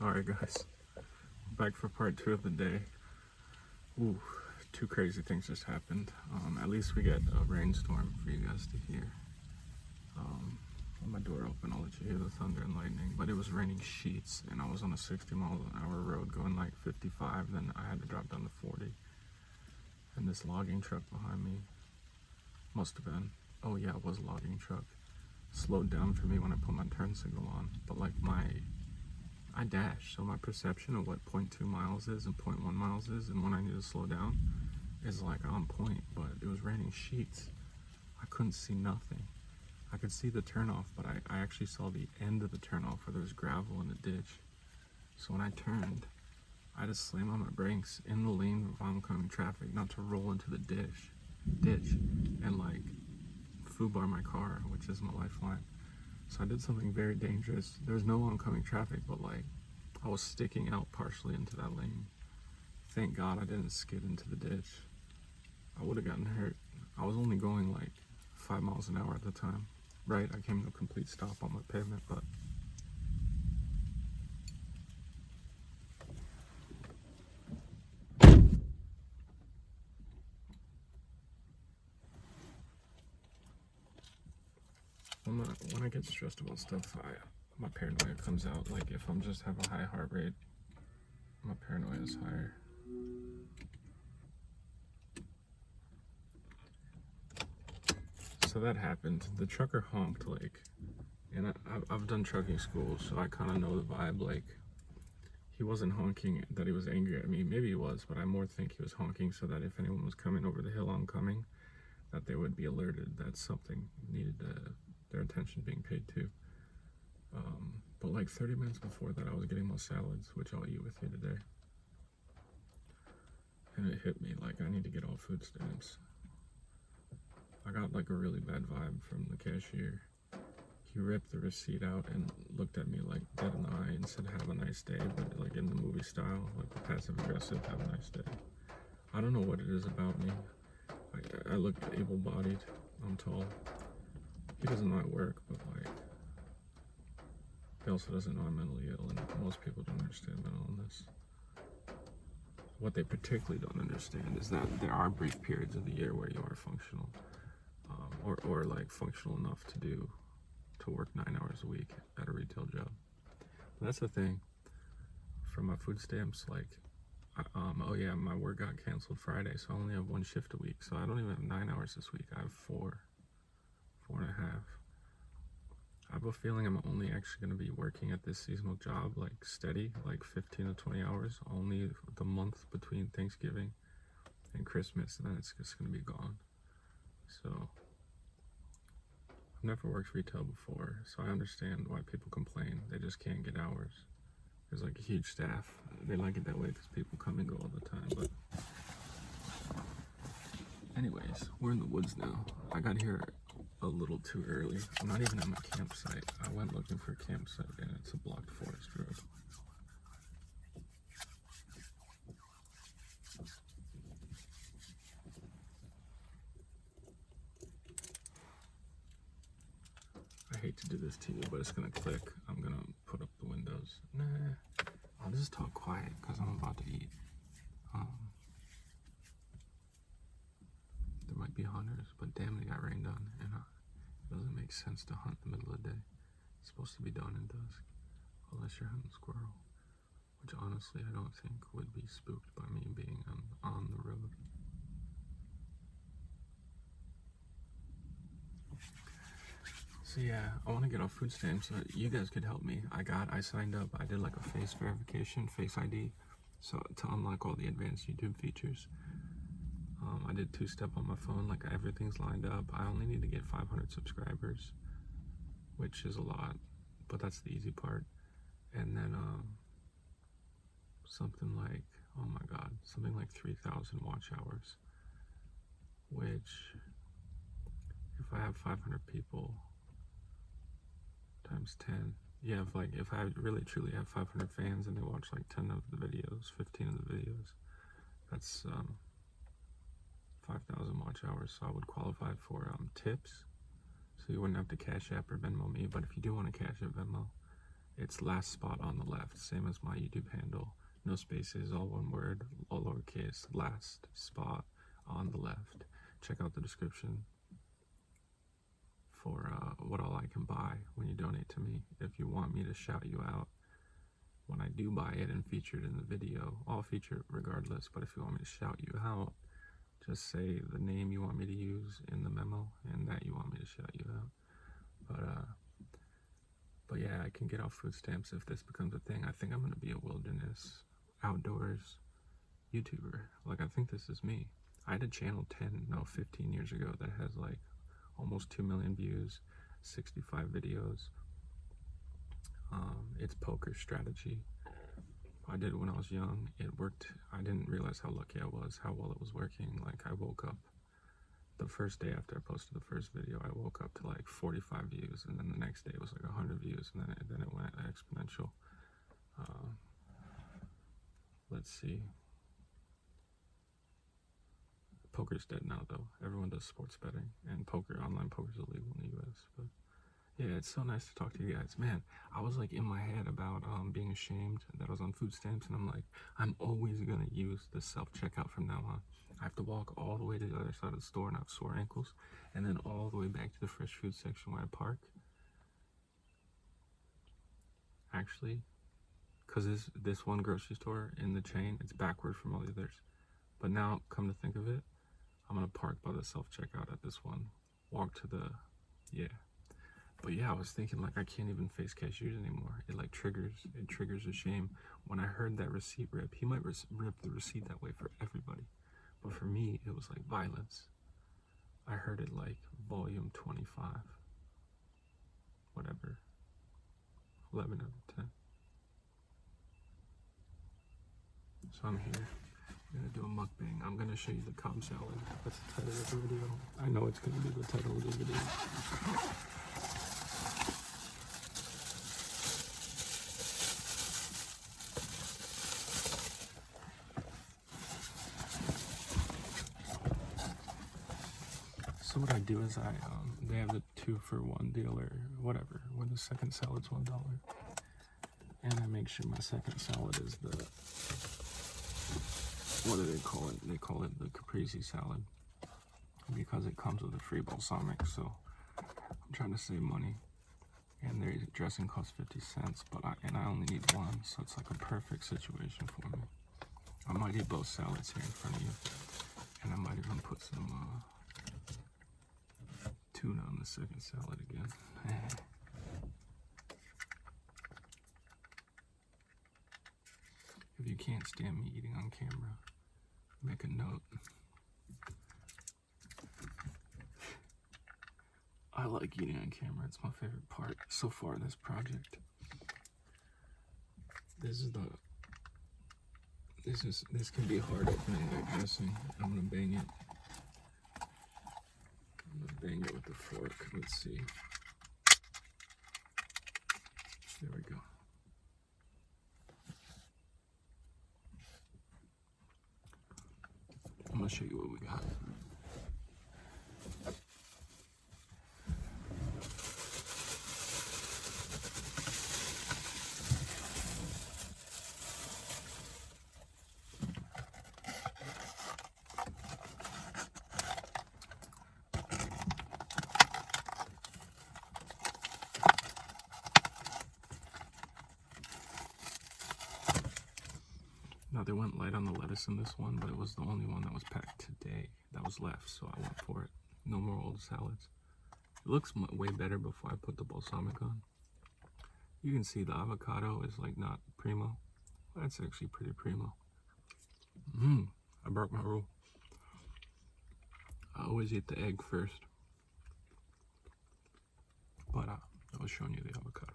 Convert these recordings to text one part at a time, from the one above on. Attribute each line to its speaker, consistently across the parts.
Speaker 1: Alright guys, back for part 2 of the day. Ooh, two crazy things just happened. At least we get a rainstorm for you guys to hear. When my door open, I'll let you hear the thunder and lightning. But it was raining sheets, and I was on a 60 mile an hour road going like 55, then I had to drop down to 40. And this logging truck behind me, must have been, oh yeah, it was a logging truck, slowed down for me when I put my turn signal on. But like I dash, so my perception of what 0.2 miles is and 0.1 miles is and when I need to slow down is like on point, but it was raining sheets. I couldn't see nothing. I could see the turnoff, but I actually saw the end of the turnoff where there was gravel in the ditch. So when I turned, I had to slam on my brakes in the lane of oncoming traffic, not to roll into the ditch and like foobar my car, which is my lifeline. So I did something very dangerous. There was no oncoming traffic, but like I was sticking out partially into that lane. Thank God I didn't skid into the ditch. I would have gotten hurt. I was only going like 5 miles an hour at the time. Right, I came to a complete stop on my pavement, but when I get stressed about stuff, my paranoia comes out. Like if I'm just have a high heart rate, my paranoia is higher. So that happened. The trucker honked like, and I've done trucking school, so I kind of know the vibe. Like he wasn't honking that he was angry at me. Maybe he was, but I more think he was honking so that if anyone was coming over the hill oncoming, that they would be alerted that something needed their attention being paid to. But like 30 minutes before that, I was getting my salads, which I'll eat with you today. And it hit me like I need to get all food stamps. I got like a really bad vibe from the cashier. He ripped the receipt out and looked at me like dead in the eye and said, "Have a nice day," but like in the movie style, like the passive aggressive, "Have a nice day." I don't know what it is about me. I look able-bodied, I'm tall. He doesn't know I work, but like, he also doesn't know I'm mentally ill, and most people don't understand mental illness. What they particularly don't understand is that there are brief periods of the year where you are functional, or like functional enough to work 9 hours a week at a retail job. But that's the thing. For my food stamps, like, oh yeah, my work got canceled Friday, so I only have 1 shift a week. So I don't even have 9 hours this week. I have 4.5. I have a feeling I'm only actually going to be working at this seasonal job like steady, like 15 to 20 hours, only the month between Thanksgiving and Christmas, and then it's just going to be gone. So I've never worked retail before, so I understand why people complain. They just can't get hours. There's like a huge staff. They like it that way because people come and go all the time. But anyways, we're in the woods now. I got here a little too early. I'm not even at my campsite. I went looking for a campsite and it's a blocked forest road. I hate to do this to you, but it's gonna click. I'm gonna put up the windows. Nah, I'll just talk quiet because I'm about to eat. There might be hunters, but damn, they got rained on, and it doesn't make sense to hunt in the middle of the day. It's supposed to be dawn and dusk, unless you're hunting squirrel, which honestly I don't think would be spooked by me being on the road. So yeah, I want to get off food stamps. So you guys could help me. I signed up. I did like a face verification, face ID, so to unlock all the advanced YouTube features. I did 2-step on my phone. Like everything's lined up. I only need to get 500 subscribers, which is a lot, but that's the easy part. And then something like, oh my God, something like 3,000 watch hours, which if I have 500 people times 10, yeah, if I really truly have 500 fans and they watch like 10 of the videos, 15 of the videos, that's 5,000 watch hours. So I would qualify for tips, so you wouldn't have to Cashapp or Venmo me. But if you do want to Cashapp Venmo, It's last spot on the left, same as my YouTube handle. No spaces, all one word, all lowercase, last spot on the left. Check out the description for what all I can buy when you donate to me. If you want me to shout you out when I do buy it and feature it in the video, I'll feature it regardless. But if you want me to shout you out, just say the name you want me to use in the memo and that you want me to shout you out. But yeah, I can get off food stamps if this becomes a thing. I think I'm gonna be a wilderness, outdoors YouTuber. Like, I think this is me. I had a channel 15 years ago that has like almost 2 million views, 65 videos. It's poker strategy. I did it when I was young. It worked. I didn't realize how lucky I was, how well it was working. Like, I woke up the first day after I posted the first video, I woke up to like 45 views, and then the next day it was like 100 views, and then it went exponential. Let's see. Poker's dead now, though. Everyone does sports betting, and online poker is illegal in the U.S. But yeah, it's so nice to talk to you guys. Man, I was like in my head about being ashamed that I was on food stamps, and I'm like, I'm always gonna use the self-checkout from now on. I have to walk all the way to the other side of the store and I have sore ankles, and then all the way back to the fresh food section where I park. Actually, because this one grocery store in the chain, it's backward from all the others. But now, come to think of it, I'm gonna park by the self-checkout at this one, walk to the, But yeah, I was thinking, like, I can't even face cashiers anymore. It like triggers a shame. When I heard that receipt rip, he might rip the receipt that way for everybody. But for me, it was like violence. I heard it like volume 25, whatever, 11 out of 10. So I'm here. I'm gonna do a mukbang. I'm gonna show you the Cobb salad. That's the title of the video. I know it's gonna be the title of the video. So what I do is they have the 2-for-1 deal or whatever, where the second salad's $1. And I make sure my second salad is the, what do they call it? They call it the caprese salad, because it comes with a free balsamic. So I'm trying to save money, and their dressing costs 50 cents, but I only need one, so it's like a perfect situation for me. I might eat both salads here in front of you, and I might even put some tuna on the second salad again. If you can't stand me eating on camera, make a note. I like eating on camera. It's my favorite part so far in this project. This can be hard opening like dressing. I'm gonna bang it. Bang it with the fork. Let's see. There we go. I'm gonna show you what we got. Now, they went light on the lettuce in this one, but it was the only one that was packed today that was left, so I went for it. No more old salads. It looks way better before I put the balsamic on. You can see the avocado is like not primo. That's actually pretty primo. I broke my rule. I always eat the egg first, but I was showing you the avocado.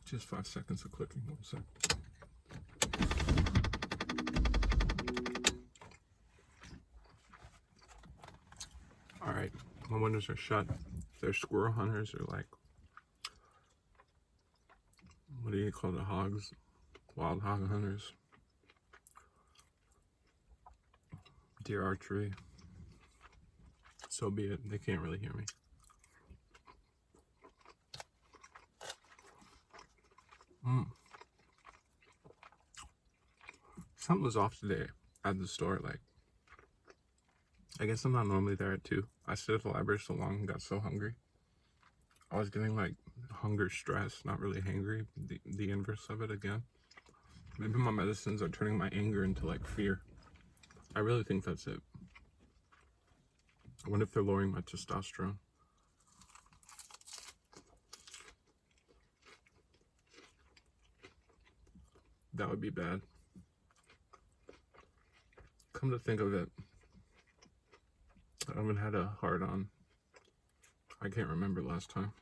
Speaker 1: Just 5 seconds of clicking, 1 sec. All right, my windows are shut. They're squirrel hunters or like, what do you call the hogs? Wild hog hunters. Deer archery. So be it. They can't really hear me. Something was off today at the store. Like, I guess I'm not normally there at 2. I stayed at the library so long and got so hungry. I was getting like hunger stress, not really hangry. The inverse of it again. Maybe my medicines are turning my anger into like fear. I really think that's it. I wonder if they're lowering my testosterone. That would be bad. Come to think of it, I haven't had a hard on. I can't remember last time.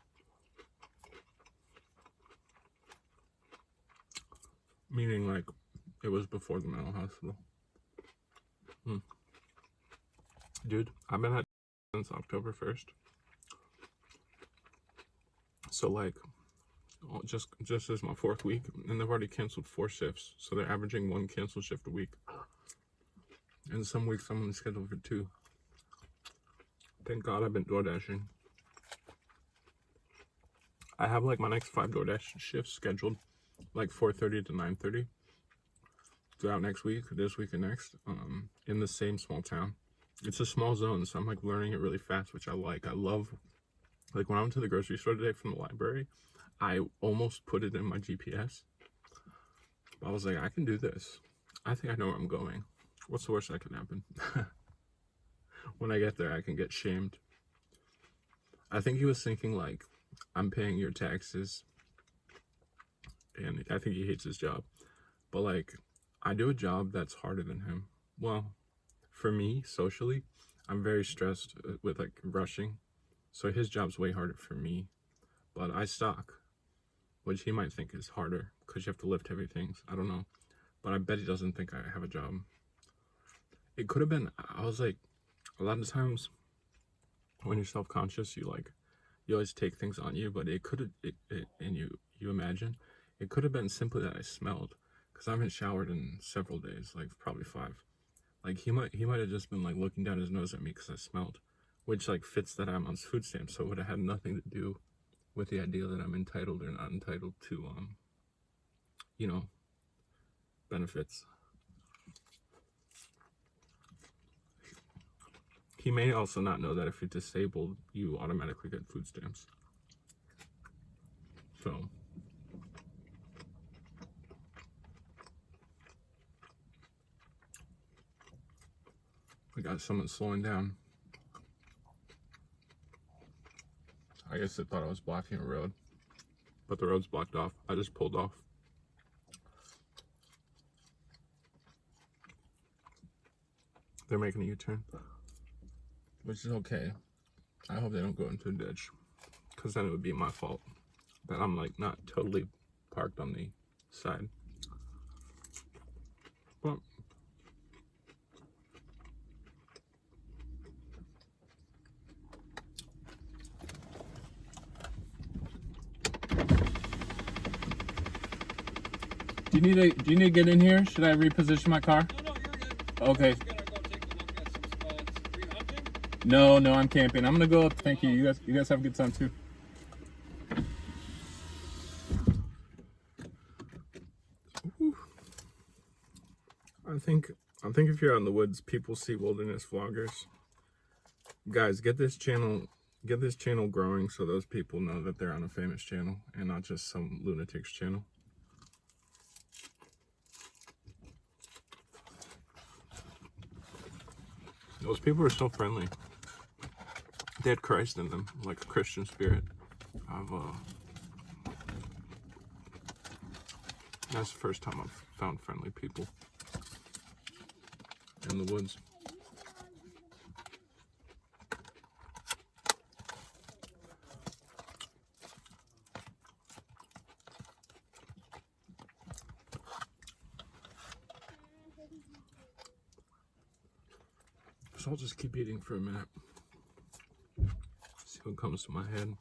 Speaker 1: Meaning like it was before the mental hospital. Dude, I've been at since October 1st. So like just as my 4th week, and they've already canceled 4 shifts. So they're averaging 1 canceled shift a week. And some weeks I'm on the schedule for 2. Thank God I've been DoorDashing. I have like my next 5 DoorDash shifts scheduled, like 4:30 to 9:30 throughout next week, this week and next, in the same small town. It's a small zone, so I'm like learning it really fast, which I like. I love, like when I went to the grocery store today from the library, I almost put it in my GPS. But I was like, I can do this. I think I know where I'm going. What's the worst that can happen? When I get there, I can get shamed. I think he was thinking like, I'm paying your taxes. And I think he hates his job. But like, I do a job that's harder than him. Well, for me, socially, I'm very stressed with like rushing. So his job's way harder for me. But I stock, which he might think is harder because you have to lift heavy things. I don't know. But I bet he doesn't think I have a job. It could have been, I was like, a lot of times when you're self-conscious, you always take things on you, but it could have, and you imagine, it could have been simply that I smelled, because I haven't showered in several days, like probably 5. Like he might have just been like looking down his nose at me because I smelled, which like fits that I'm on food stamps, so it would have had nothing to do with the idea that I'm entitled or not entitled to, benefits. He may also not know that if you're disabled, you automatically get food stamps. So, we got someone slowing down. I guess they thought I was blocking a road, but the road's blocked off. I just pulled off. They're making a U-turn, which is okay. I hope they don't go into a ditch, because then it would be my fault that I'm like not totally parked on the side. But do you need to get in here? Should I reposition my car?
Speaker 2: No, you're good.
Speaker 1: Okay.
Speaker 2: Just gonna go take a look at some spots. Are you hunting?
Speaker 1: No, I'm camping. I'm gonna go up. Thank you. You guys have a good time too. I think if you're out in the woods, people see wilderness vloggers. Guys, get this channel growing so those people know that they're on a famous channel and not just some lunatic's channel. Those people are so friendly. They had Christ in them, like a Christian spirit. That's the first time I've found friendly people in the woods. So I'll just keep eating for a minute. See what comes to my head.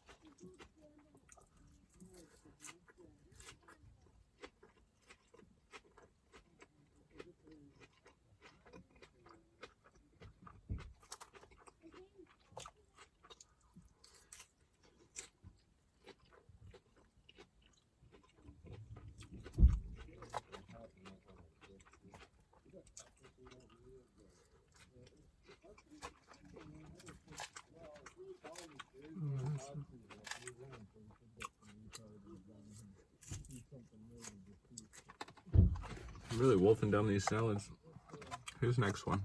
Speaker 1: I'm really wolfing down these salads. Here's the next one.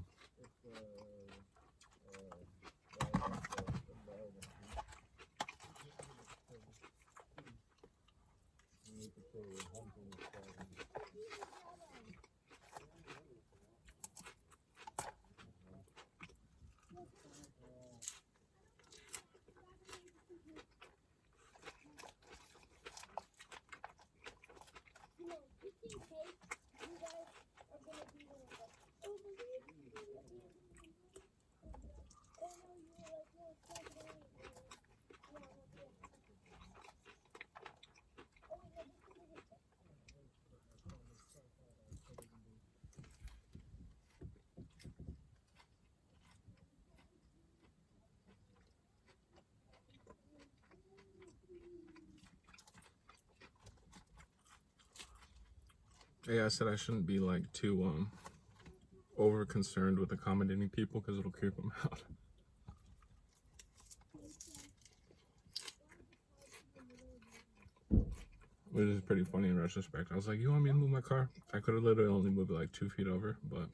Speaker 1: Yeah, I said I shouldn't be like too over concerned with accommodating people because it'll creep them out. Which is pretty funny in retrospect. I was like, you want me to move my car? I could have literally only moved it like 2 feet over, but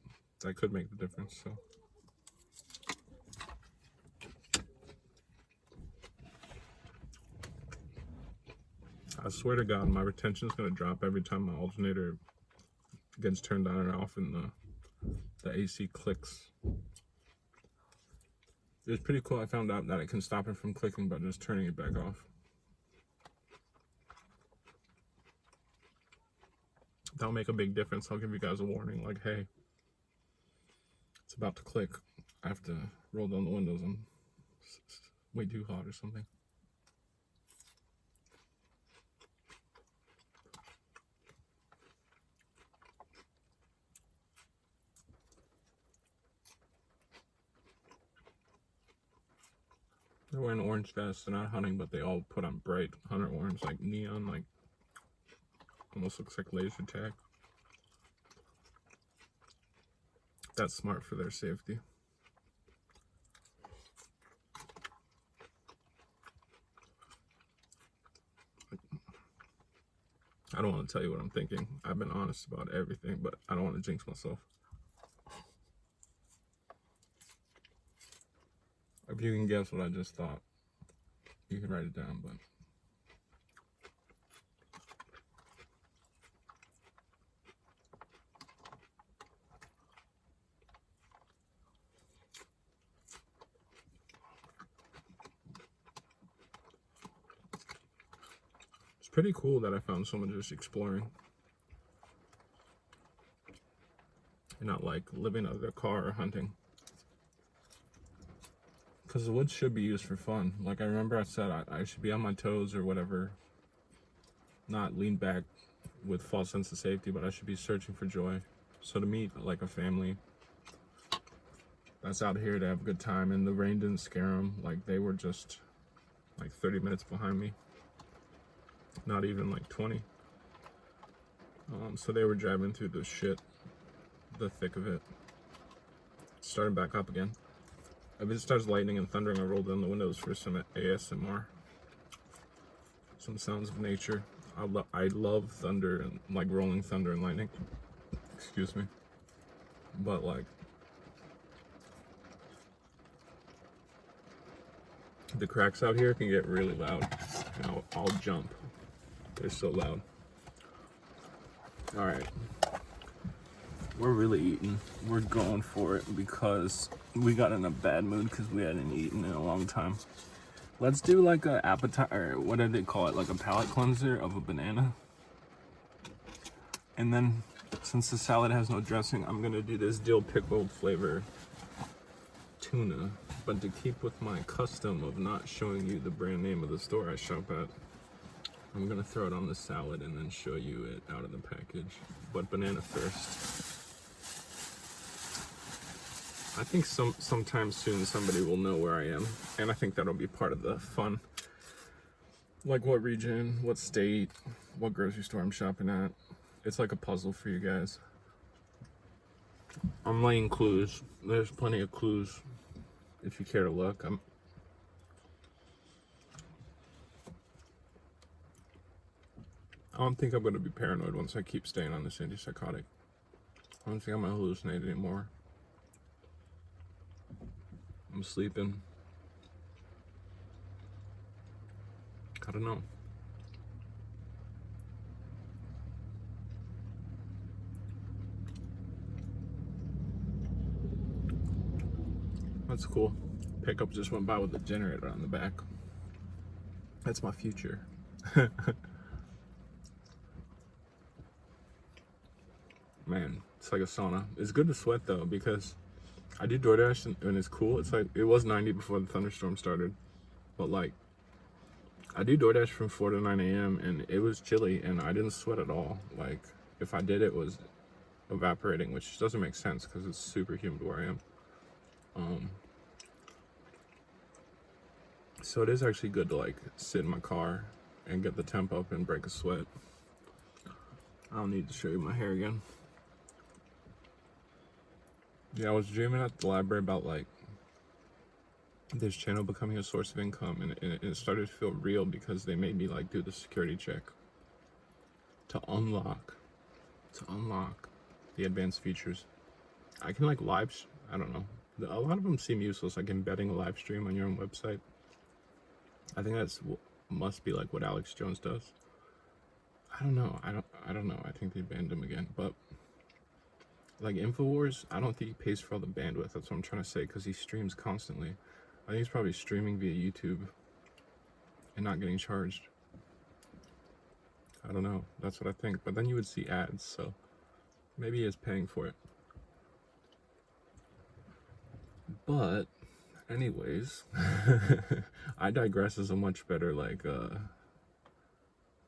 Speaker 1: that could make the difference, so. I swear to God, my retention is going to drop every time my alternator gets turned on and off and the AC clicks. It's pretty cool. I found out that it can stop it from clicking by just turning it back off. That'll make a big difference. I'll give you guys a warning, like, hey, it's about to click. I have to roll down the windows. I'm way too hot or something. They're wearing orange vests. They're not hunting, but they all put on bright hunter orange, like neon, like almost looks like laser tag. That's smart for their safety. I don't want to tell you what I'm thinking. I've been honest about everything, but I don't want to jinx myself. If you can guess what I just thought, you can write it down, but it's pretty cool that I found someone just exploring and not like living out of their car or hunting. Because the woods should be used for fun. Like I remember I said I should be on my toes or whatever, not lean back with false sense of safety, but I should be searching for joy. So to meet like a family that's out here to have a good time, and the rain didn't scare them. Like they were just like 30 minutes behind me, not even like 20. So they were driving through the shit, the thick of it. Starting back up again. If it starts lightning and thundering, I roll down the windows for some ASMR. Some sounds of nature. I love thunder and like rolling thunder and lightning. Excuse me. But like the cracks out here can get really loud. And I'll jump. They're so loud. All right. We're really eating. We're going for it because we got in a bad mood because we hadn't eaten in a long time. Let's do like a appetizer, what do they call it? Like a palate cleanser of a banana. And then since the salad has no dressing, I'm gonna do this dill pickled flavor tuna, but to keep with my custom of not showing you the brand name of the store I shop at, I'm gonna throw it on the salad and then show you it out of the package. But banana first. I think sometime soon somebody will know where I am, and I think that'll be part of the fun. Like what region, what state, what grocery store I'm shopping at. It's like a puzzle for you guys. I'm laying clues. There's plenty of clues if you care to look. I don't think I'm going to be paranoid once I keep staying on this antipsychotic. I don't think I'm going to hallucinate anymore. I'm sleeping. I don't know. That's cool. Pickup just went by with the generator on the back. That's my future. Man, it's like a sauna. It's good to sweat though, because I do DoorDash and it's cool. It's like, it was 90 before the thunderstorm started, but like, I do DoorDash from 4 to 9 a.m. and it was chilly and I didn't sweat at all. Like, if I did, it was evaporating, which doesn't make sense because it's super humid where I am. So it is actually good to like sit in my car and get the temp up and break a sweat. I don't need to show you my hair again. Yeah, I was dreaming at the library about like this channel becoming a source of income, and it started to feel real because they made me like do the security check to unlock the advanced features. I can like I don't know. A lot of them seem useless, like embedding a live stream on your own website. I think must be like what Alex Jones does. I don't know. I don't know. I think they banned him again. But like InfoWars, I don't think he pays for all the bandwidth. That's what I'm trying to say, because he streams constantly. I think he's probably streaming via YouTube and not getting charged. I don't know. That's what I think. But then you would see ads, so maybe he is paying for it. But anyways, I digress is a much better like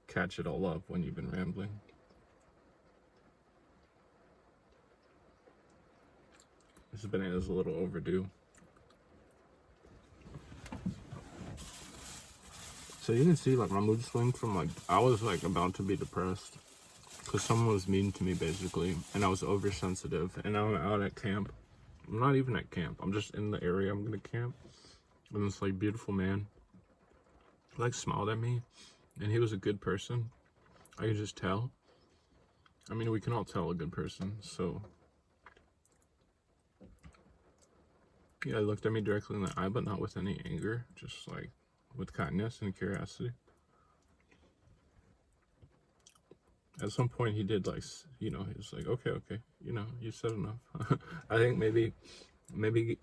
Speaker 1: catch it all up when you've been rambling. This banana's a little overdue. So you can see like my mood swing from like, I was like about to be depressed because someone was mean to me basically, and I was oversensitive, and now I'm out at camp. I'm not even at camp. I'm just in the area I'm gonna camp. And this like beautiful man like smiled at me, and he was a good person. I could just tell. I mean, we can all tell a good person, so yeah, he looked at me directly in the eye, but not with any anger, just like with kindness and curiosity. At some point he did like, you know, he was like, okay, you know, you said enough. I think maybe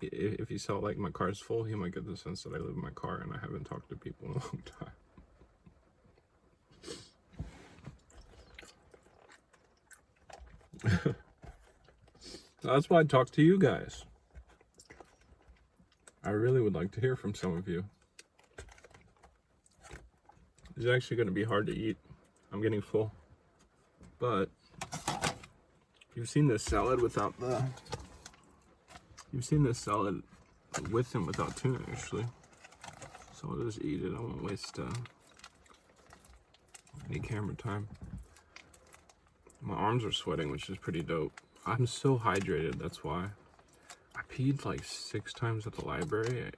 Speaker 1: if he saw like my car's full, he might get the sense that I live in my car and I haven't talked to people in a long time. That's why I talk to you guys. I really would like to hear from some of you. It's actually going to be hard to eat. I'm getting full. But you've seen this salad without the... You've seen this salad with and without tuna, actually. So I'll just eat it. I won't waste any camera time. My arms are sweating, which is pretty dope. I'm so hydrated, that's why. I peed like 6 times at the library.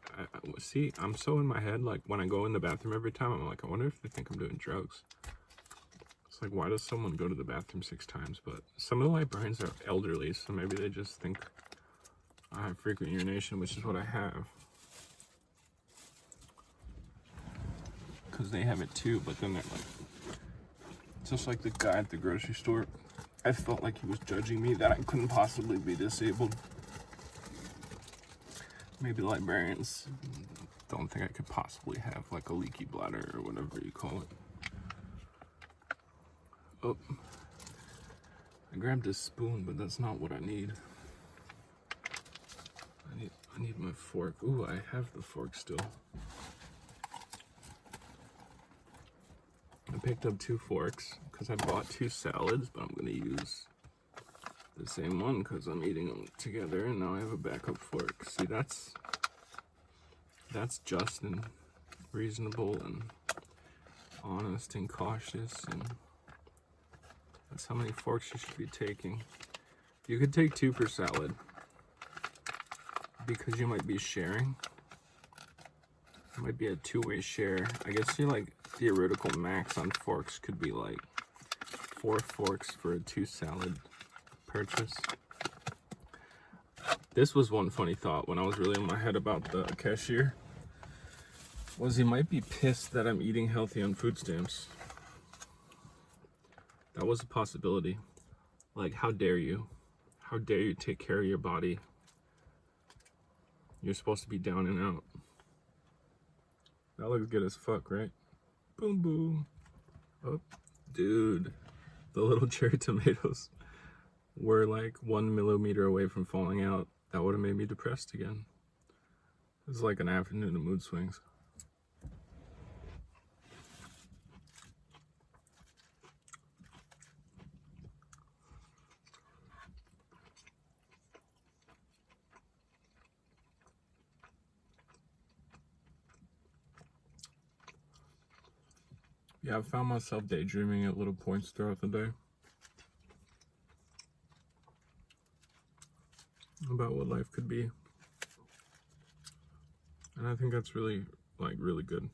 Speaker 1: See, I'm so in my head, like when I go in the bathroom every time, I'm like, I wonder if they think I'm doing drugs. It's like, why does someone go to the bathroom 6 times? But some of the librarians are elderly, so maybe they just think I have frequent urination, which is what I have. Because they have it too, but then they're like, just like the guy at the grocery store. I felt like he was judging me that I couldn't possibly be disabled. Maybe librarians don't think I could possibly have like a leaky bladder or whatever you call it. Oh, I grabbed a spoon, but that's not what I need. I need a I need my fork. Ooh, I have the fork still. I picked up 2 forks because I bought 2 salads, but I'm gonna use the same one because I'm eating them together, and now I have a backup fork. See, that's just and reasonable and honest and cautious, and that's how many forks you should be taking. You could take 2 per salad because you might be sharing. It might be a 2-way share. I guess your like theoretical max on forks could be like 4 forks for a 2 salad purchase. This was one funny thought when I was really in my head about the cashier, was he might be pissed that I'm eating healthy on food stamps. That was a possibility. Like, how dare you? How dare you take care of your body? You're supposed to be down and out. That looks good as fuck, right? Boom, boom. Oh, dude. The little cherry tomatoes were like 1 millimeter away from falling out. That would have made me depressed again. It's like an afternoon of mood swings. Yeah, I've found myself daydreaming at little points throughout the day about what life could be. And I think that's really good.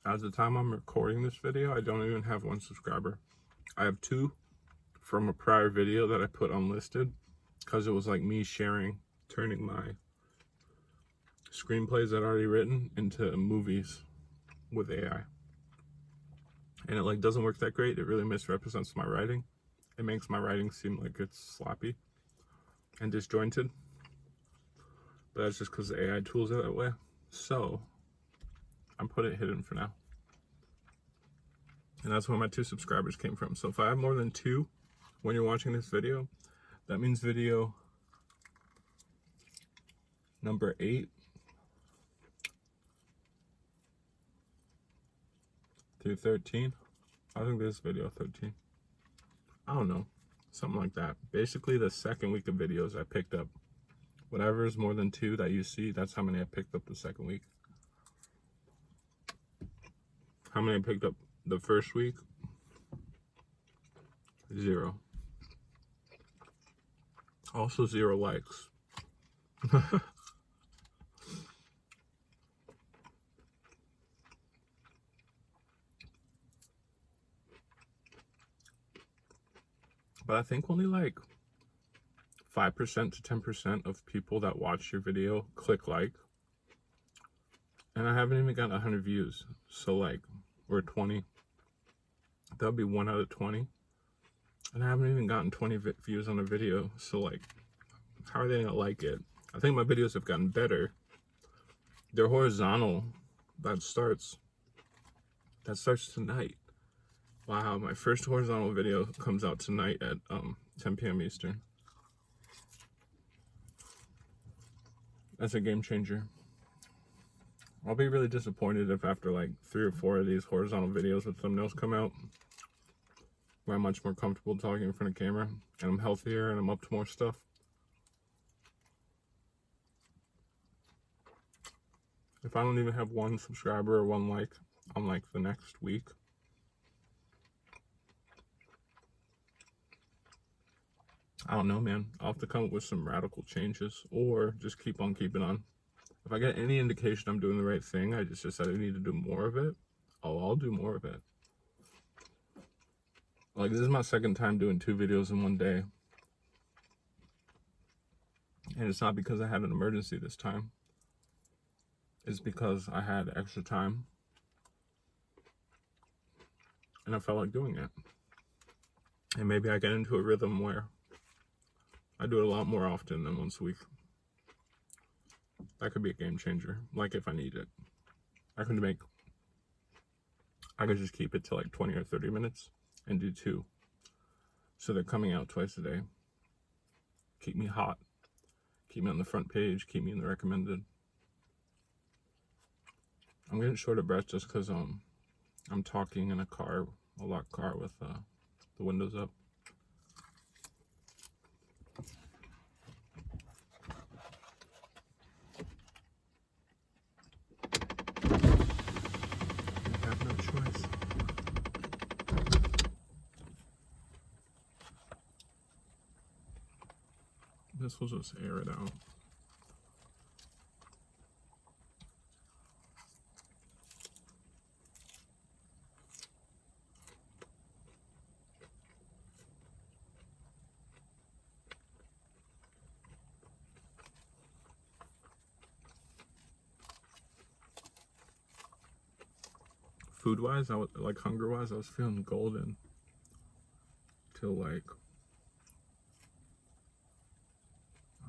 Speaker 1: At the time I'm recording this video, I don't even have 1 subscriber. I have 2 from a prior video that I put unlisted because it was like me sharing, turning my screenplays that I'd already written into movies with AI. And it like doesn't work that great. It really misrepresents my writing. It makes my writing seem like it's sloppy and disjointed. But that's just because the AI tools are that way. So I'm putting it hidden for now. And that's where my 2 subscribers came from. So if I have more than 2 when you're watching this video, that means video number 8 through 13. I think this is video 13. I don't know. Something like that. Basically, the second week of videos I picked up. Whatever is more than 2 that you see, that's how many I picked up the second week. How many I picked up the first week? 0. Also 0 likes. But I think only like 5% to 10% of people that watch your video click like. And I haven't even gotten 100 views. So like, we're 20. That'll be 1 out of 20. And I haven't even gotten 20 views on a video. So like, how are they gonna like it? I think my videos have gotten better. They're horizontal. That starts tonight. Wow, my first horizontal video comes out tonight at 10 p.m. Eastern. That's a game changer. I'll be really disappointed if after like 3 or 4 of these horizontal videos with thumbnails come out, where I'm much more comfortable talking in front of camera, and I'm healthier and I'm up to more stuff. If I don't even have 1 subscriber or 1 like on like the next week, I don't know, man. I'll have to come up with some radical changes or just keep on keeping on. If I get any indication I'm doing the right thing, I just said I need to do more of it, I'll do more of it. Like, this is my 2nd time doing 2 videos in 1 day. And it's not because I had an emergency this time. It's because I had extra time. And I felt like doing it. And maybe I get into a rhythm where I do it a lot more often than once a week. That could be a game changer. Like if I need it, I could just keep it to like 20 or 30 minutes and do 2. So they're coming out twice a day. Keep me hot. Keep me on the front page. Keep me in the recommended. I'm getting short of breath just because I'm talking in a locked car with the windows up. I have no choice. This will just air it out. Food-wise, hunger-wise, I was feeling golden till like,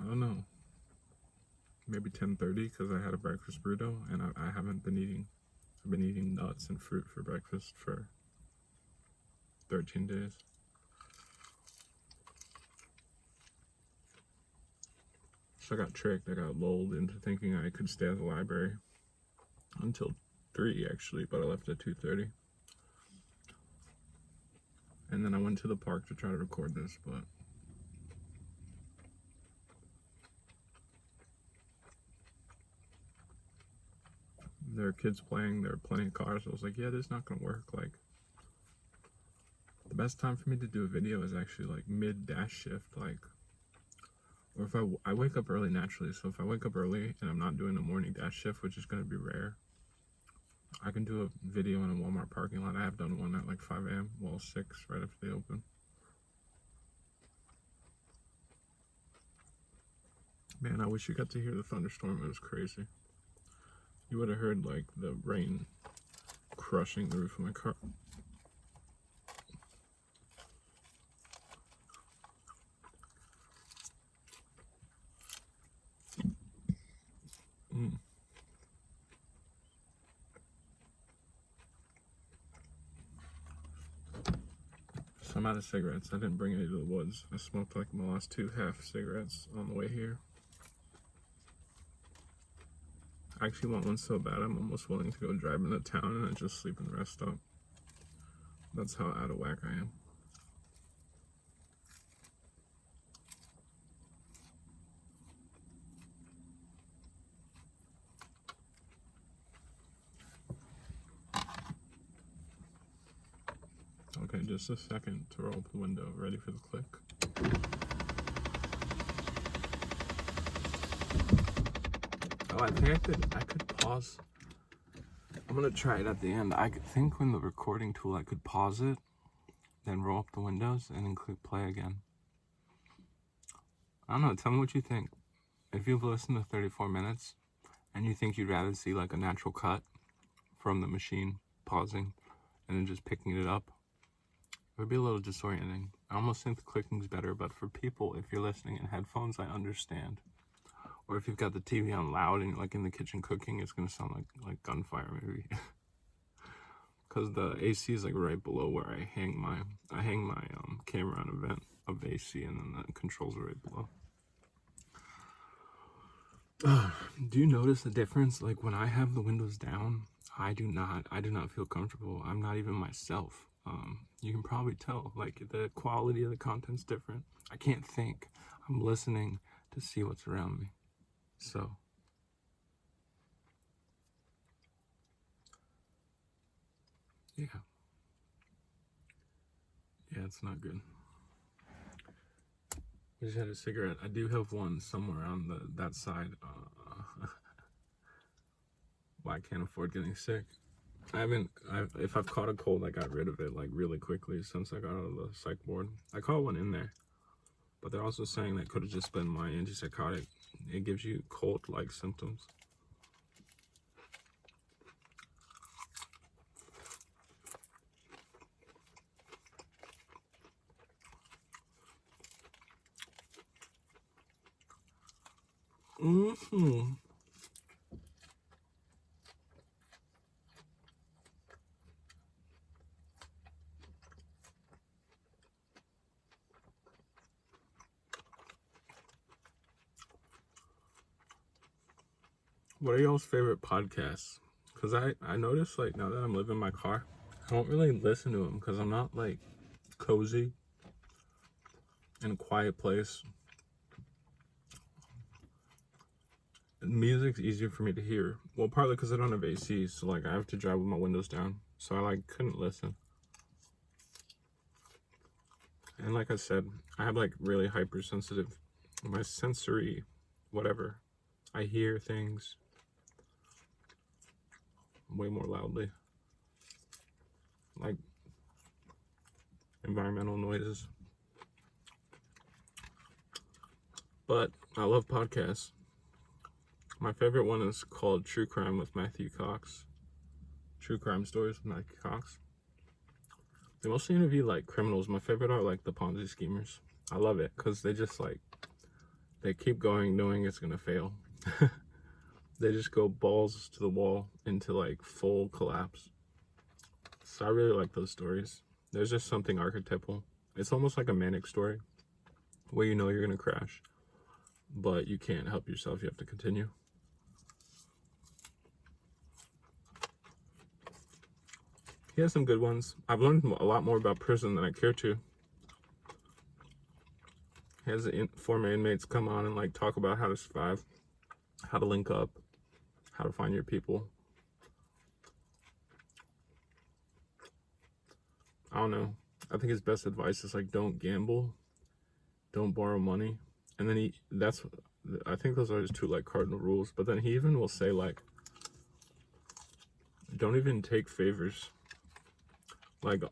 Speaker 1: I don't know, maybe 10:30 because I had a breakfast burrito and I haven't been eating. I've been eating nuts and fruit for breakfast for 13 days. So I got tricked. I got lulled into thinking I could stay at the library until 3 actually, but I left at 2:30. And then I went to the park to try to record this, but there are kids playing, there are plenty of cars. I was like, yeah, this is not gonna work. Like, the best time for me to do a video is actually like mid-dash shift, like, or if I wake up early naturally. So if I wake up early and I'm not doing a morning dash shift, which is gonna be rare, I can do a video in a Walmart parking lot. I have done one at like 5 a.m. Well, 6 right after they open. Man, I wish you got to hear the thunderstorm. It was crazy. You would have heard like the rain crushing the roof of my car. So I'm out of cigarettes. I didn't bring any to the woods. I smoked like my last 2 half cigarettes on the way here. I actually want one so bad I'm almost willing to go drive into town and then just sleep in the rest stop. That's how out of whack I am. Okay, just a second to roll up the window. Ready for the click? Oh, I think I could pause. I'm gonna try it at the end. I think when the recording tool, I could pause it, then roll up the windows, and then click play again. I don't know, tell me what you think. If you've listened to 34 minutes, and you think you'd rather see like a natural cut from the machine pausing, and then just picking it up, it would be a little disorienting. I almost think the clicking's better, but for people, if you're listening in headphones, I understand. Or if you've got the TV on loud and you're like in the kitchen cooking, it's gonna sound like gunfire maybe. Cause the AC is like right below where I hang my camera on a vent of AC, and then the controls are right below. Do you notice the difference? Like when I have the windows down, I do not feel comfortable. I'm not even myself. You can probably tell, like the quality of the content's different. I can't think. I'm listening to see what's around me. So yeah, it's not good. I just had a cigarette. I do have one somewhere on that side. Well, I can't afford getting sick. If I've caught a cold, I got rid of it like really quickly since I got out of the psych ward. I caught one in there, but they're also saying that could have just been my antipsychotic. It gives you cold-like symptoms. What are y'all's favorite podcasts? Because I noticed, like, now that I'm living in my car, I don't really listen to them because I'm not, like, cozy in a quiet place. Music's easier for me to hear. Well, partly because I don't have AC, so, like, I have to drive with my windows down. So I, like, couldn't listen. And like I said, I have, like, really hypersensitive, my sensory, whatever. I hear things way more loudly. Like, environmental noises. But I love podcasts. My favorite one is called True Crime with Matthew Cox. True Crime Stories with Matthew Cox. They mostly interview, like, criminals. My favorite are, like, the Ponzi schemers. I love it because they just, like, they keep going knowing it's going to fail. They just go balls to the wall into, like, full collapse. So I really like those stories. There's just something archetypal. It's almost like a manic story where you know you're going to crash, but you can't help yourself. You have to continue. He has some good ones. I've learned a lot more about prison than I care to. He has former inmates come on and, like, talk about how to survive, how to link up, how to find your people. I don't know. I think his best advice is, like, don't gamble, don't borrow money. And then I think those are his two, like, cardinal rules. But then he even will say, like, don't even take favors, like,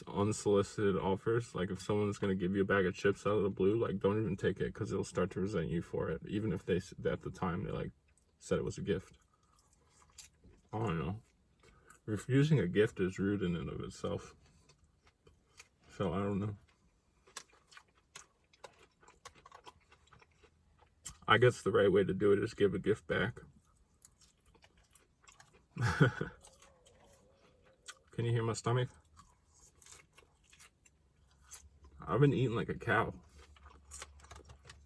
Speaker 1: unsolicited offers. Like, if someone's going to give you a bag of chips out of the blue, like, don't even take it because they'll start to resent you for it. Even if they, at the time, they, like, said it was a gift. I don't know. Refusing a gift is rude in and of itself. So, I don't know. I guess the right way to do it is give a gift back. Can you hear my stomach? I've been eating like a cow.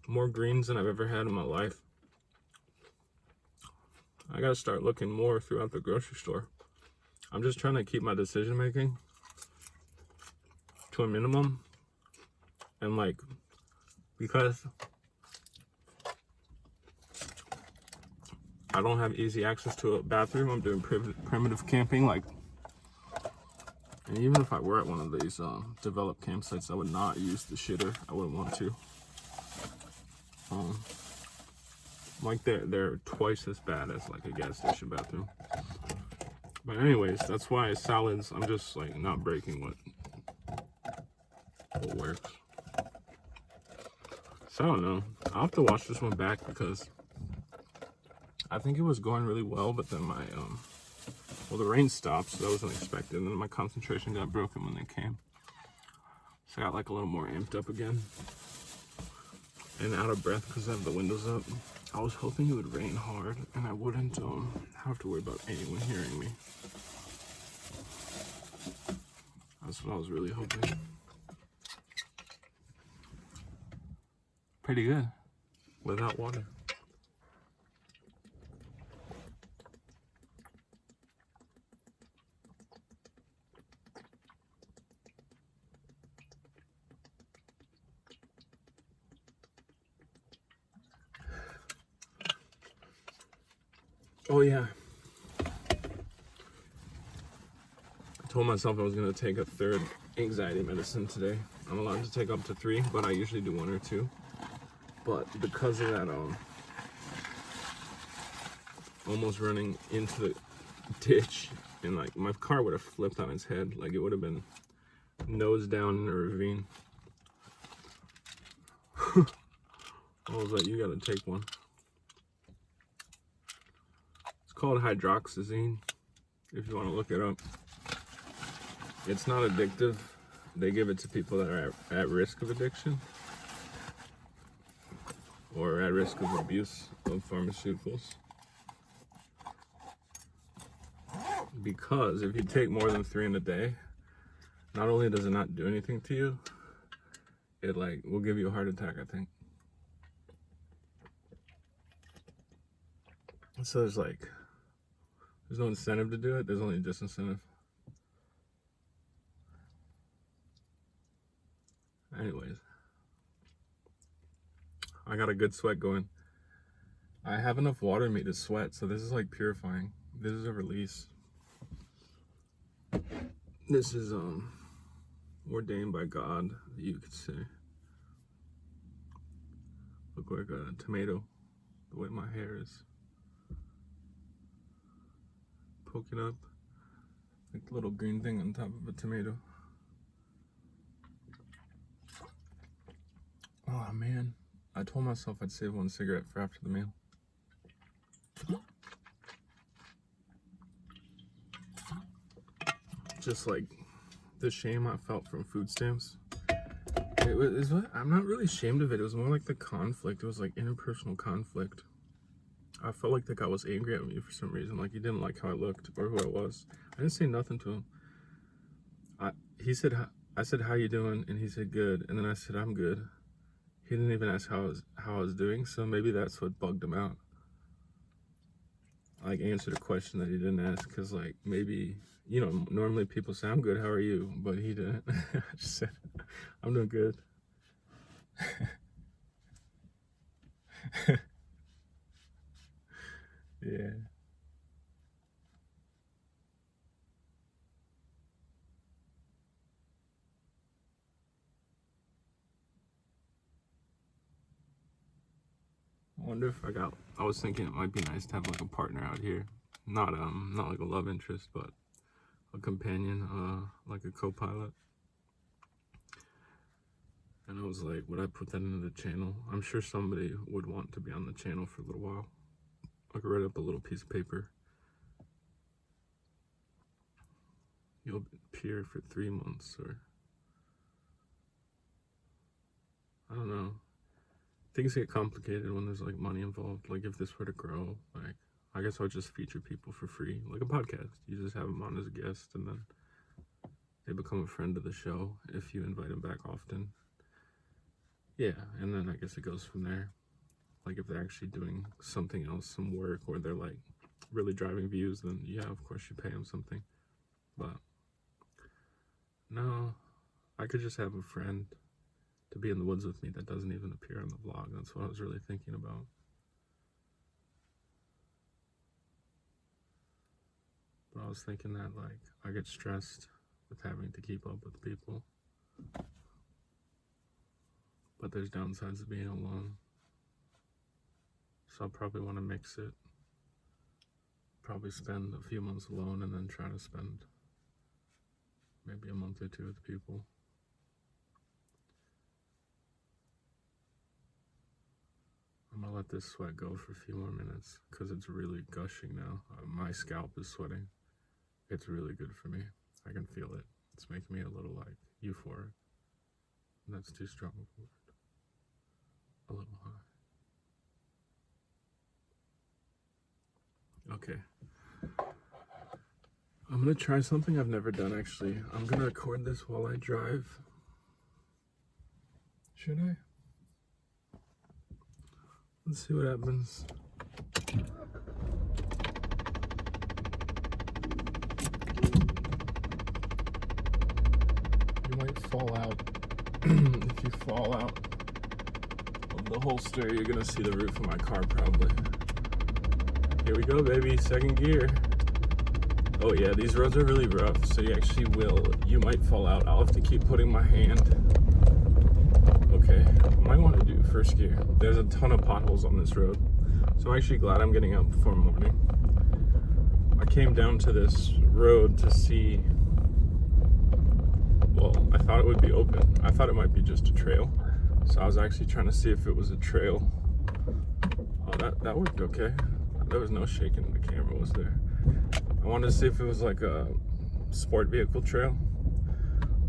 Speaker 1: More greens than I've ever had in my life. I gotta start looking more throughout the grocery store. I'm just trying to keep my decision making to a minimum. And, like, because I don't have easy access to a bathroom, I'm doing primitive camping, like, and even if I were at one of these developed campsites, I would not use the shitter. I wouldn't want to. Like, they're twice as bad as, like, a gas station bathroom. But anyways, that's why salads, I'm just, like, not breaking what works. So I don't know. I'll have to watch this one back because I think it was going really well, but then my the rain stopped, so that was unexpected, and then my concentration got broken when they came. So I got, like, a little more amped up again and out of breath because I have the windows up. I was hoping it would rain hard and I wouldn't have to worry about anyone hearing me. That's what I was really hoping. Pretty good without water. Oh yeah. I told myself I was gonna take a third anxiety medicine today. I'm allowed to take up to 3, but I usually do 1 or 2. But because of that, almost running into the ditch, and, like, my car would have flipped on its head. Like, it would have been nose down in a ravine. I was like, you gotta take one. It's called hydroxyzine, if you want to look it up. It's not addictive. They give it to people that are at risk of addiction or at risk of abuse of pharmaceuticals. Because if you take more than 3 in a day, not only does it not do anything to you, it, like, will give you a heart attack, I think. So there's no incentive to do it. There's only a disincentive. Anyways, I got a good sweat going. I have enough water in me to sweat, so this is like purifying. This is a release. This is ordained by God, you could say. Look like a tomato, the way my hair is poking up, like the little green thing on top of a tomato. Oh man, I told myself I'd save one cigarette for after the meal. Just like the shame I felt from food stamps. I'm not really ashamed of it. It was more like the conflict. It was like interpersonal conflict. I felt like the guy was angry at me for some reason. Like he didn't like how I looked or who I was. I didn't say nothing to him. I said, "How you doing?" And he said, "Good." And then I said, "I'm good." He didn't even ask how I was doing. So maybe that's what bugged him out. Like answered a question that he didn't ask, because like maybe, you know, normally people say, "I'm good, how are you?" But he didn't. I just said, "I'm doing good." Yeah. I wonder if I was thinking it might be nice to have like a partner out here. Not like a love interest, but a companion, like a co-pilot. And I was like, would I put that into the channel? I'm sure somebody would want to be on the channel for a little while. I could write up a little piece of paper. You'll appear for 3 months, or I don't know. Things get complicated when there's like money involved. Like if this were to grow, like I guess I would just feature people for free, like a podcast. You just have them on as a guest, and then they become a friend of the show if you invite them back often. Yeah, and then I guess it goes from there. Like if they're actually doing something else, some work, or they're like really driving views, then yeah, of course you pay them something. But no, I could just have a friend to be in the woods with me that doesn't even appear on the vlog. That's what I was really thinking about. But I was thinking that like I get stressed with having to keep up with people. But there's downsides to being alone. So I'll probably want to mix it. Probably spend a few months alone and then try to spend maybe a month or two with people. I'm gonna let this sweat go for a few more minutes because it's really gushing now. My scalp is sweating. It's really good for me. I can feel it. It's making me a little like euphoric. And that's too strong of a word. A little high. Okay. I'm gonna try something I've never done actually. I'm gonna record this while I drive. Should I? Let's see what happens. You might fall out. If you fall out of the holster, you're gonna see the roof of my car probably. Here we go, baby, second gear. Oh yeah, these roads are really rough, so you might fall out. I'll have to keep putting my hand. Okay, I might want to do first gear. There's a ton of potholes on this road, so I'm actually glad I'm getting out before morning. I came down to this road to see, well, I thought it would be open. I thought it might be just a trail, so I was actually trying to see if it was a trail. Oh, that worked okay. There was no shaking in the camera, was there? I wanted to see if it was like a sport vehicle trail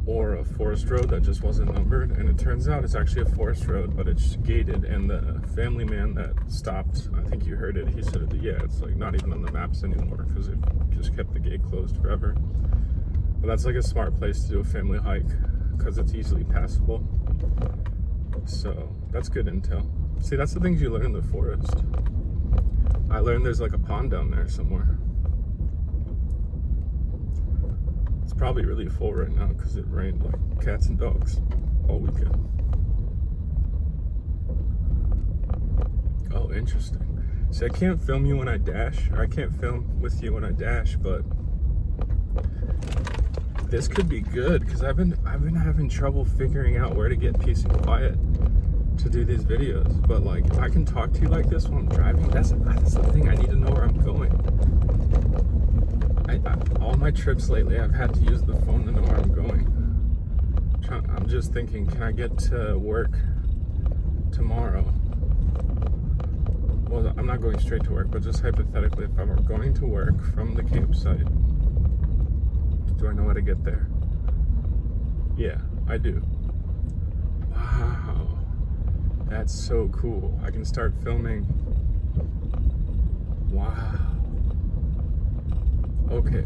Speaker 1: or a forest road that just wasn't numbered, and it turns out it's actually a forest road, but it's gated, and the family man that stopped, I think you heard it, he said, yeah, it's like not even on the maps anymore because it just kept the gate closed forever. But that's like a smart place to do a family hike because it's easily passable. So that's good intel. See, that's the things you learn in the forest. I learned there's like a pond down there somewhere. It's probably really full right now because it rained like cats and dogs all weekend. Oh, interesting. See, I can't film you when I dash, or I can't film with you when I dash, but this could be good because I've been having trouble figuring out where to get peace and quiet to do these videos. But like, if I can talk to you like this while I'm driving, that's the thing. I need to know where I'm going. All my trips lately, I've had to use the phone to know where I'm going. I'm just thinking, can I get to work tomorrow? Well, I'm not going straight to work, but just hypothetically, if I were going to work from the campsite, do I know how to get there? Yeah, I do. Wow. That's so cool. I can start filming. Wow. Okay.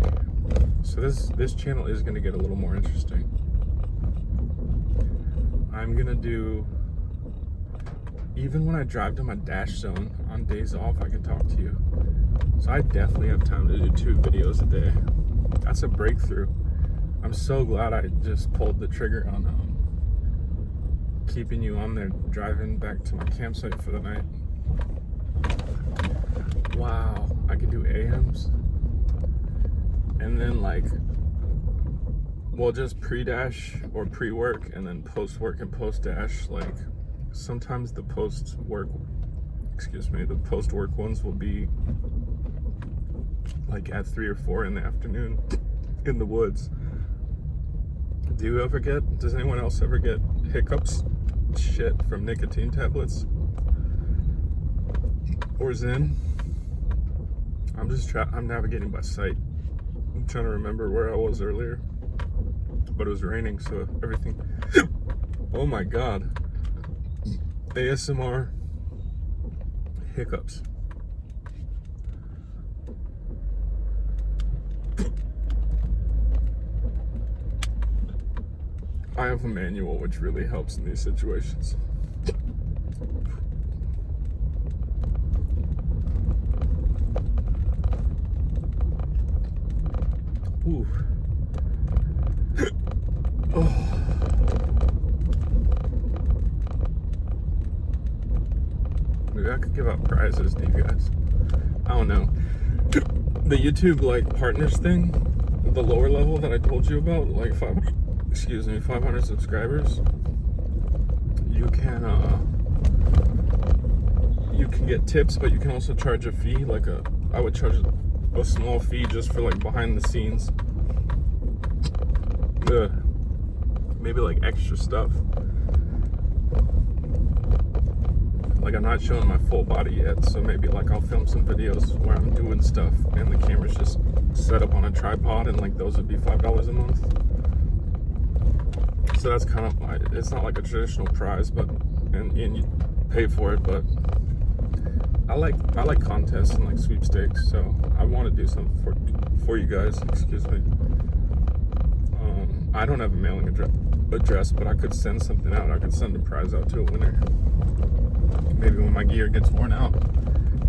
Speaker 1: So this channel is gonna get a little more interesting. I'm gonna do, even when I drive to my dash zone on days off, I can talk to you. So I definitely have time to do 2 videos a day. That's a breakthrough. I'm so glad I just pulled the trigger on keeping you on there driving back to my campsite for the night. Wow, I can do AMs. And then like, well, just pre-dash or pre-work, and then post-work and post-dash. Like sometimes the post-work ones will be like at 3 or 4 in the afternoon in the woods. Does anyone else ever get hiccups shit from nicotine tablets or Zen? I'm navigating by sight. I'm trying to remember where I was earlier, but it was raining, so everything. Oh my god. ASMR hiccups. I have a manual which really helps in these situations. Ooh. Oh. Maybe I could give out prizes to you guys. I don't know. The YouTube like partners thing, the lower level that I told you about, like 500 subscribers. You can get tips, but you can also charge a fee. I would charge a small fee just for like behind the scenes. Maybe like extra stuff. Like I'm not showing my full body yet, so maybe like I'll film some videos where I'm doing stuff and the camera's just set up on a tripod, and like those would be $5 a month. So that's kind of, it's not like a traditional prize, but and you pay for it, but I like contests and like sweepstakes, so I want to do something for you guys. Excuse me. I don't have a mailing address, but I could send something out. I could send a prize out to a winner. Maybe when my gear gets worn out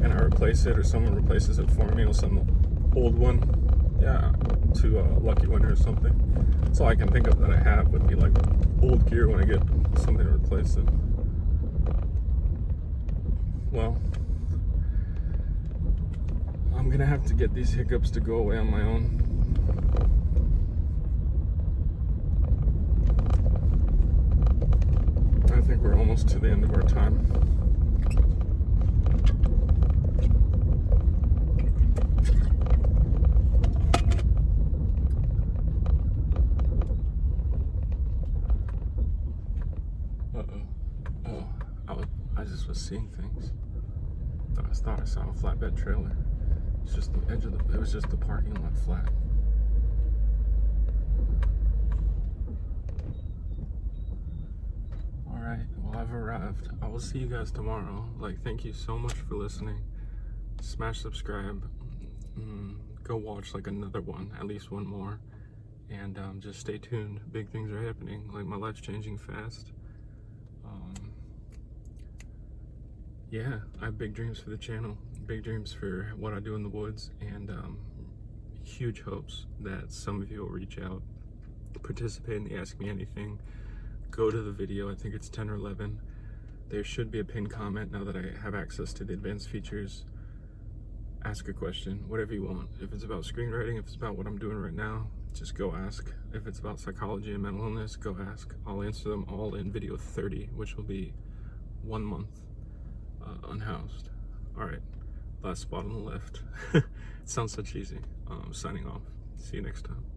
Speaker 1: and I replace it, or someone replaces it for me, or some old one, yeah, to a lucky winner or something. That's all I can think of that I have would be like old gear when I get something to replace it. Well, I'm gonna have to get these hiccups to go away on my own. I think we're almost to the end of our time. I just was seeing things. I thought I saw a flatbed trailer. It's just the edge of it was just the parking lot flat. Alright, well, I've arrived. I will see you guys tomorrow. Like, thank you so much for listening. Smash subscribe. Go watch like another one, at least one more. And just stay tuned. Big things are happening. Like, my life's changing fast. yeah, I have big dreams for the channel, big dreams for what I do in the woods, and huge hopes that some of you will reach out, participate in the Ask Me Anything, go to the video. I think it's 10 or 11. There should be a pinned comment now that I have access to the advanced features. Ask a question, whatever you want. If it's about screenwriting, if it's about what I'm doing right now, just go ask. If it's about psychology and mental illness, go ask. I'll answer them all in video 30, which will be 1 month unhoused. All right, last spot on the left. It sounds so cheesy. Signing off. See you next time.